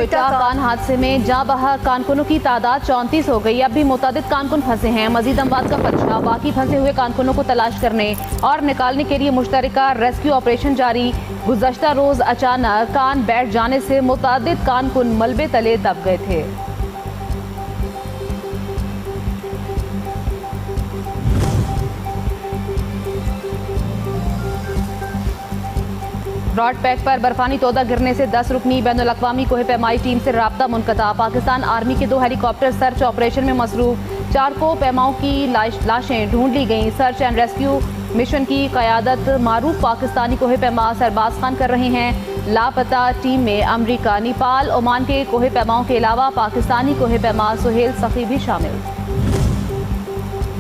कोयटा कान हादसे में जाँ बहा कारकुनों की तादाद 34 हो गई। अब भी मुतअद्दिद कारकुन फंसे हैं। मजीद अमवात का खदशा। बाकी फंसे हुए कारकुनों को तलाश करने और निकालने के लिए मुश्तरका रेस्क्यू ऑपरेशन जारी। गुज़श्ता रोज अचानक कान बैठ जाने से मुतअद्दिद कारकुन मलबे तले दब गए थे। ब्रॉड पैक पर बर्फानी तोदा गिरने से 10 रुकनी बैनुल अक़वामी कोहे पैमाई टीम से राब्ता मुनक़ता। पाकिस्तान आर्मी के 2 हेलीकॉप्टर सर्च ऑपरेशन में मसरूफ। 4 को पैमाओं की लाशें ढूंढ ली गईं। सर्च एंड रेस्क्यू मिशन की क़यादत मारूफ पाकिस्तानी कोहे पैमा सरबाज खान कर रहे हैं। लापता टीम में अमरीका, नेपाल, ओमान के कोहे पैमाओं के अलावा पाकिस्तानी कोहे पैमा सुहेल सखी भी शामिल।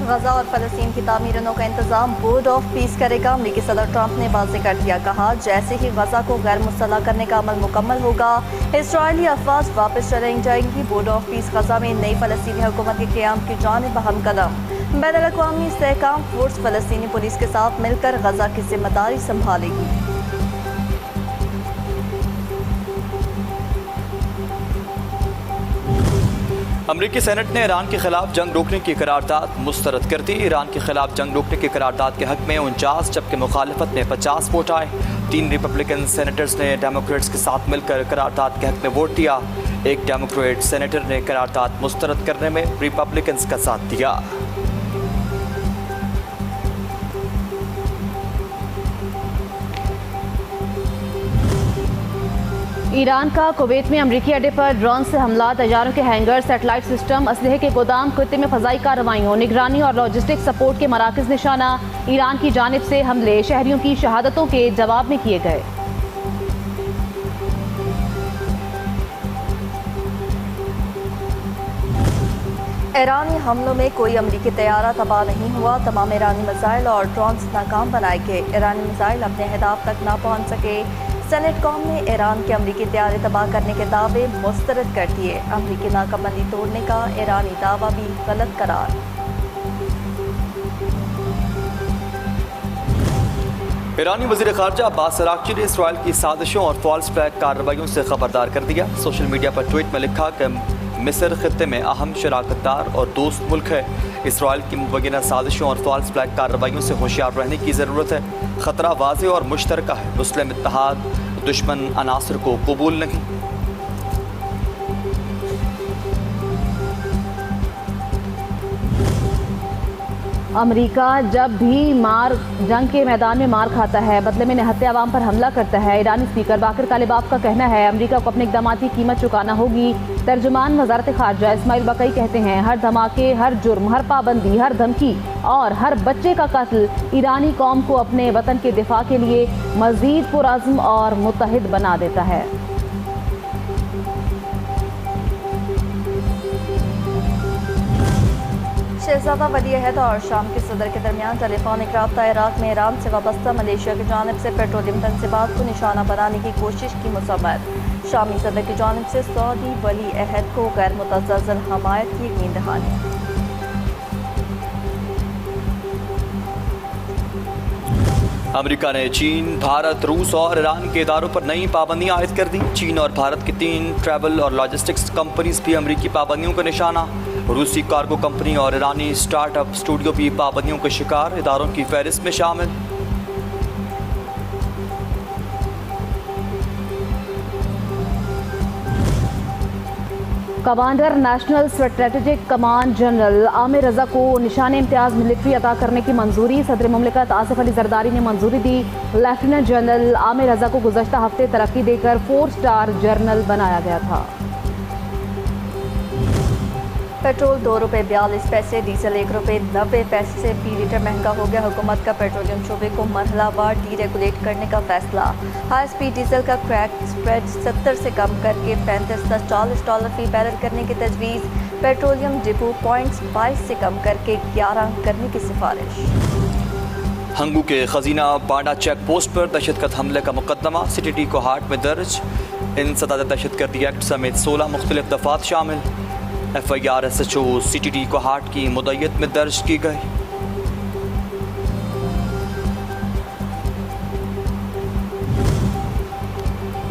गजा और फ़लस्तीन की तामीरों का इंतजाम बोर्ड ऑफ पीस करेगा। अमरीकी सदर ट्रंप ने वाज़ेह कर दिया। कहा, जैसे ही गजा को गैर मुस्तला करने का अमल मुकम्मल होगा, इसराइली अफवाज वापस चलाई जाएंगी। बोर्ड ऑफ पीस गजा में नई फ़लस्तीनी हुकूमत के क़याम की जानिब अहम कदम। बैनुल-अक़वामी इस्तेहकाम फोर्स फ़लस्तीनी पुलिस के साथ मिलकर गजा की जिम्मेदारी संभालेगी। अमरीकी सेनेट ने ईरान के खिलाफ जंग रोकने की करारदाद मुस्तरद कर दी। ईरान के खिलाफ जंग रोकने की करारदाद के हक में 49 जबकि मुखालिफत में 50 वोट आए। 3 रिपब्लिकन सेनेटर्स ने डेमोक्रेट्स के साथ मिलकर करारदाद के हक में वोट दिया। एक डेमोक्रेट सेनेटर ने करारदाद मुस्तरद करने में रिपब्लिकन का साथ दिया। ईरान का कुवैत में अमरीकी अड्डे पर ड्रोन से हमला, तैयारों के हैंगर, सेटेलाइट सिस्टम, असलहे के गोदाम, खत्ते में फ़ज़ाई कार्रवाइयों, निगरानी और लॉजिस्टिक सपोर्ट के मराकज़ निशाना। ईरान की जानिब से हमले शहरियों की शहादतों के जवाब में किए गए। ईरानी हमलों में कोई अमरीकी तैयारा तबाह नहीं हुआ। तमाम ईरानी मिसाइल और ड्रोन्स नाकाम बनाए गए। ईरानी मिसाइल अपने अहदाफ तक ना पहुँच सके। सेनेट कौम ने ईरान के अमरीकी तैयारे तबाह करने के दावे मुस्तरद कर दिए। अमरीकी नाकाबंदी तोड़ने का ईरानी दावा भी गलत करार। ईरानी वज़ीर ख़ारजा अब्बास अराग़ची ने इसराइल की साजिशों और फॉल्स फ्लैग कार्रवाइयों से खबरदार कर दिया। सोशल मीडिया पर ट्वीट में लिखा कि मिस्र खित्ते में अहम शराकतदार और दोस्त मुल्क है। इसराइल की मुबैना साजिशों और फॉल्स फ्लैग कार्रवाइयों से होशियार रहने की ज़रूरत है। ख़तरा वाज़ेह और मुश्तरका है। मुस्लिम इत्तेहाद दुश्मन अनासर को कबूल नहीं। अमेरिका जब भी जंग के मैदान में मार खाता है, बदले में निहत्ते अवाम पर हमला करता है। ईरानी स्पीकर बाकर कालिबाफ का कहना है, अमेरिका को अपने इक़दामात की कीमत चुकाना होगी। तर्जुमान वज़ारत ख़ारजा इस्माइल बकई कहते हैं, हर धमाके, हर जुर्म, हर पाबंदी, हर धमकी और हर बच्चे का कत्ल ईरानी कौम को अपने वतन के दिफा के लिए मज़ीद पुरअज़्म और मुत्तहिद बना देता है। शहजादा वली अहद और शाम के सदर के दरमियान टेलीफोनिक रब्ता इराक़ में ईरान से वाबस्ता मलेशिया की जानिब से पेट्रोलियम तनसीबात को निशाना बनाने की कोशिश की मसम्मत। शामी सदर की जानिब से सऊदी वली अहद को गैर मुतज़्ज़ल हमायत की यकीन दहानी। अमेरिका ने चीन, भारत, रूस और ईरान के इदारों पर नई पाबंदियां आयद कर दी। चीन और भारत की 3 ट्रैवल और लॉजिस्टिक्स कंपनीज भी अमेरिकी पाबंदियों का निशाना। रूसी कार्गो कंपनी और ईरानी स्टार्टअप स्टूडियो भी पाबंदियों के शिकार, इदारों की फहरिस्त में शामिल। Commander national strategic command general Amir Raza को निशान इम्तियाज़ मिलिट्री अता करने की मंजूरी। सदर मुमलिकत आसिफ अली जरदारी ने मंजूरी दी। लेफ्टिनेंट जनरल आमिर रजा को गुज़श्ता हफ्ते तरक्की देकर 4 स्टार जनरल बनाया गया था। पेट्रोल 2 रुपये 42 पैसे, डीजल 1 रुपये 90 पैसे से फी लीटर महंगा हो गया। हुकूमत का पेट्रोलियम शोबे को मरहलावार डीरेगुलेट करने का फैसला। हाई स्पीड डीजल का क्रैक स्प्रेड 70 से कम करके $35.40 फी बैरल करने की तजवीज़। पेट्रोलियम डिपो पॉइंट्स 22 से कम करके 11 करने की सिफारिश। हंगू के खजीना बांडा चेक पोस्ट पर दहशतगर्द हमले का मुकदमा CTD कोहाट में दर्ज। इंसदाद दहशतगर्दी एक्ट समेत 16 मुख्तलिफ दफात शामिल। FIR SHO CTD कोहाट की मुद्दत में दर्ज की गई।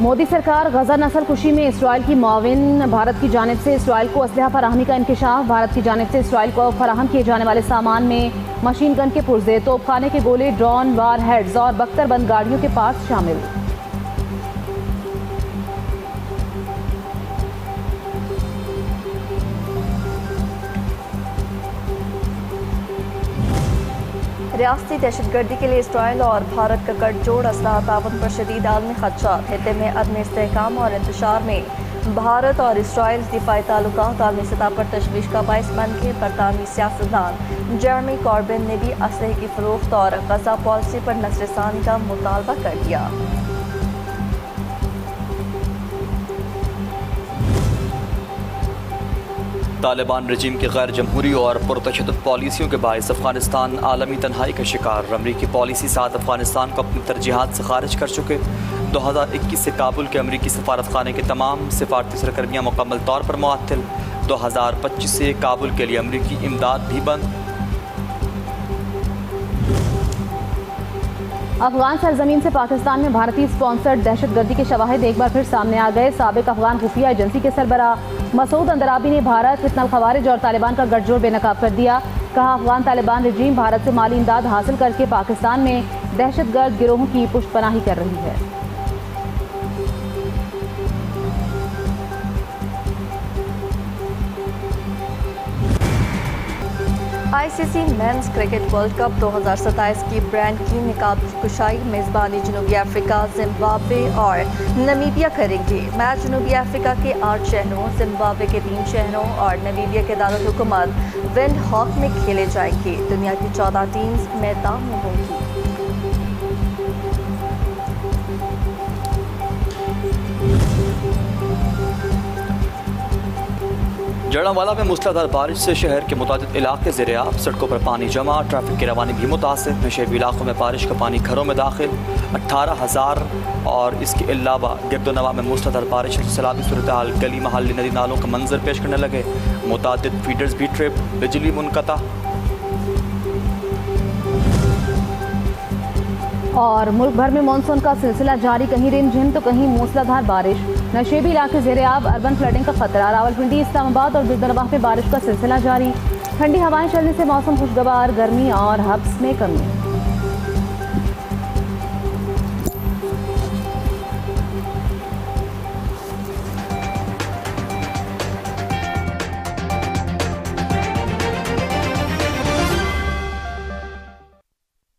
मोदी सरकार गजा नस्ल कुशी में इसराइल की मुआविन। भारत की जानिब से इसराइल को असलहा फराहमी का इंकशाफ। भारत की जानिब से इसराइल को फराहम किए जाने वाले सामान में मशीन गन के पुर्जे, तोपखाने के गोले, ड्रोन, वार हेड्स और बख्तरबंद गाड़ियों के पार्ट्स शामिल। रियासती दहशतगर्दी के लिए इसराइल और भारत का गठजोड़ असलहा ताउन पर शदीद आलमी खदशात। खित्ते में अदम इस्तेहकाम और इंतशार में भारत और इसराइल दिफाई ताल्लुकात आलमी सतह पर तशवीश का बायस बन गए। बरतानवी सियासतदान जेरेमी कॉर्बिन ने भी असलहे की फरोख्त और गजा पॉलिसी पर नजरसानी का मुतालबा कर दिया। तालिबान रजीम की गैर जमहूरी और पुरतशद्दुद पॉलिसियों के बायस अफगानिस्तान आलमी तन्हाई का शिकार। अमरीकी पॉलिसी साथ अफगानिस्तान को अपनी तरजीहात से खारिज कर चुके। 2021 से काबुल के अमरीकी सफारत खाने के तमाम सिफारती सरगर्मियाँ मुकम्मल तौर पर मुअत्तल। 2025 से काबुल के लिए अमरीकी इमदाद भी बंद। अफगान सरजमीन से पाकिस्तान में भारतीय स्पॉन्सर्ड दहशतगर्दी के शवाहिद एक बार फिर सामने आ गए। साबिक अफगान खुफिया एजेंसी के सरबराह मसूद अंदराबी ने भारत, फितना खवारिज और तालिबान का गठजोड़ बेनकाब कर दिया। कहा, अफगान तालिबान रजीम भारत से माली इमदाद हासिल करके पाकिस्तान में दहशतगर्द गिरोहों की पुष्टपनाही कर रही है। ICC men's cricket world cup 2027 की ब्रांड की निकाब कुशाई मेज़बानी जनूबी अफ्रीका, जिम्बाब्वे और नमीबिया करेंगे। मैच जनूबी अफ्रीका के 8 शहरों, जिम्बाब्वे के 3 शहरों और नमीबिया के दारुल हुकूमत विंडहॉक में खेले जाएंगे। दुनिया की 14 टीम्स मैदान में होंगी। जड़ावाला में मूसलाधार बारिश से शहर के मुतादिद इलाके ज़ेर-ए-आब। सड़कों पर पानी जमा, ट्रैफिक की रवानी भी मुतासिर। नशेबी इलाकों में बारिश का पानी घरों में दाखिल। 18,000 और इसके अलावा गिरदोनवा में मूसलाधार बारिश से सैलाबी सूरत हाल। गली महल्ली नदी नालों का मंजर पेश करने लगे। मुतादिद फीडर्स भी ट्रिप, बिजली मुनक़ता। और मुल्क भर में मानसून का सिलसिला जारी, कहीं रिमझिम तो कहीं मूसलाधार बारिश। नशेबी इलाके ज़ेर-ए-आब, अर्बन फ्लडिंग का खतरा। रावलपिंडी, इस्लामाबाद और गिरदनवाह में बारिश का सिलसिला जारी। ठंडी हवाएं चलने से मौसम खुशगवार, गर्मी और हब्स में कमी।